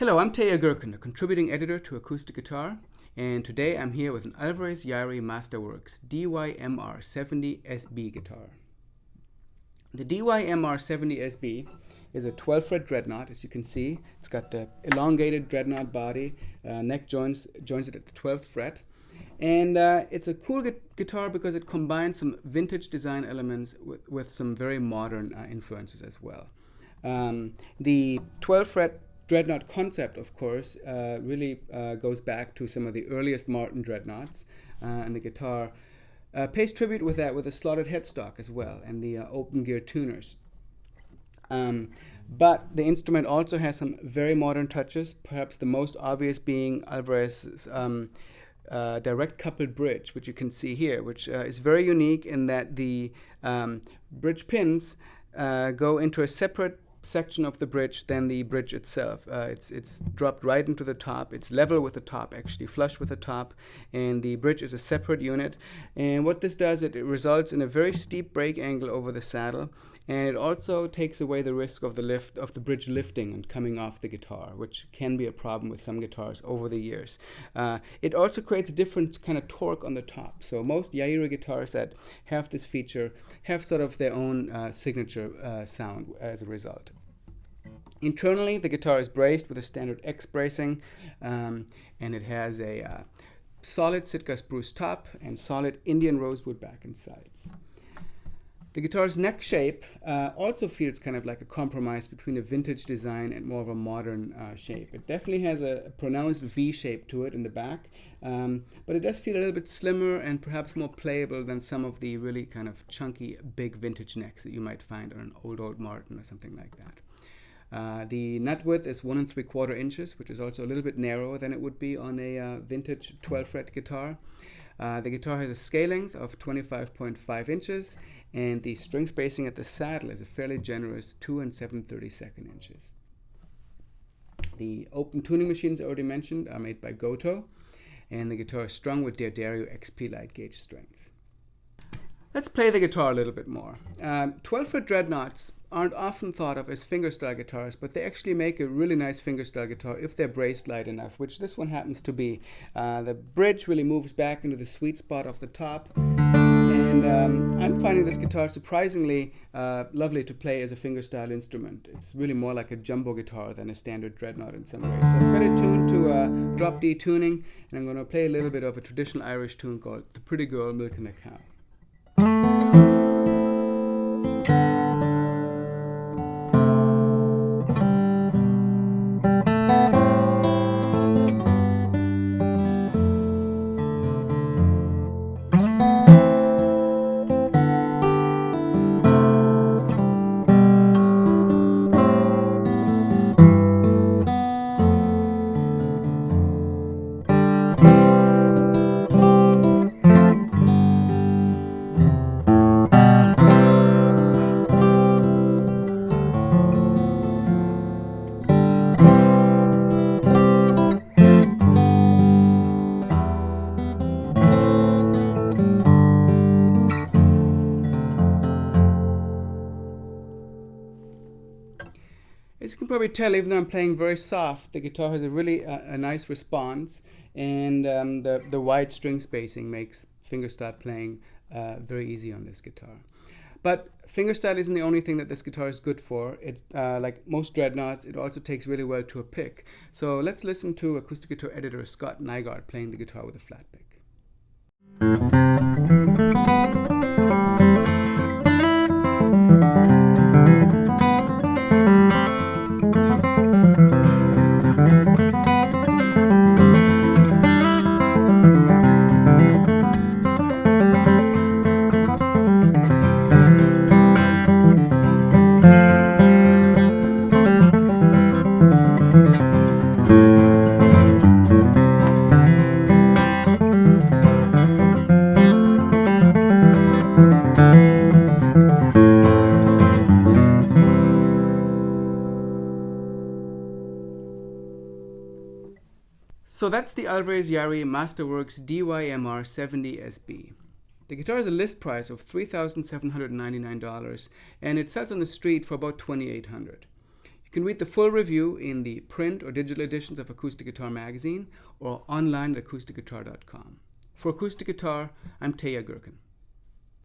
Hello, I'm Taya Gurkin, a contributing editor to Acoustic Guitar, and today I'm here with an Alvarez-Yairi Masterworks DYMR70SB guitar. The DYMR70SB is a 12-fret dreadnought, as you can see. It's got the elongated dreadnought body, neck joins it at the 12th fret. And it's a cool guitar because it combines some vintage design elements with some very modern influences as well. The 12-fret dreadnought concept, of course, really goes back to some of the earliest Martin dreadnoughts, and the guitar pays tribute with that with a slotted headstock as well, and the open gear tuners. But the instrument also has some very modern touches, perhaps the most obvious being Alvarez's direct coupled bridge, which you can see here, which is very unique in that the bridge pins go into a separate section of the bridge than the bridge itself. It's dropped right into the top. It's level with the top, actually flush with the top, and the bridge is a separate unit. And what this does, it results in a very steep break angle over the saddle, and it also takes away the risk of the bridge lifting and coming off the guitar, which can be a problem with some guitars over the years. It also creates a different kind of torque on the top. So most Yairi guitars that have this feature have sort of their own signature sound as a result. Internally, the guitar is braced with a standard X bracing, and it has a solid Sitka spruce top and solid Indian rosewood back and sides. The guitar's neck shape also feels kind of like a compromise between a vintage design and more of a modern shape. It definitely has a pronounced V shape to it in the back, but it does feel a little bit slimmer and perhaps more playable than some of the really kind of chunky, big vintage necks that you might find on an old Martin or something like that. The nut width is 1 3/4 inches, which is also a little bit narrower than it would be on a vintage 12-fret guitar. The guitar has a scale length of 25.5 inches, and the string spacing at the saddle is a fairly generous 2 7/32 inches. The open tuning machines I already mentioned are made by Goto, and the guitar is strung with D'Addario XP light gauge strings. Let's play the guitar a little bit more. 12-foot dreadnoughts aren't often thought of as fingerstyle guitars, but they actually make a really nice fingerstyle guitar if they're braced light enough, which this one happens to be. The bridge really moves back into the sweet spot of the top, and I'm finding this guitar surprisingly lovely to play as a fingerstyle instrument. It's really more like a jumbo guitar than a standard dreadnought in some ways. So I've got it tuned to drop D tuning, and I'm going to play a little bit of a traditional Irish tune called The Pretty Girl Milking a Cow. As you can probably tell, even though I'm playing very soft, the guitar has a really a nice response, and the wide string spacing makes fingerstyle playing very easy on this guitar. But fingerstyle isn't the only thing that this guitar is good for. It, like most dreadnoughts, it also takes really well to a pick. So let's listen to acoustic guitar editor Scott Nygaard playing the guitar with a flat pick. So that's the Alvarez-Yairi Masterworks DYMR70SB. The guitar has a list price of $3,799, and it sells on the street for about $2,800. You can read the full review in the print or digital editions of Acoustic Guitar magazine or online at acousticguitar.com. For Acoustic Guitar, I'm Teja Gurkin.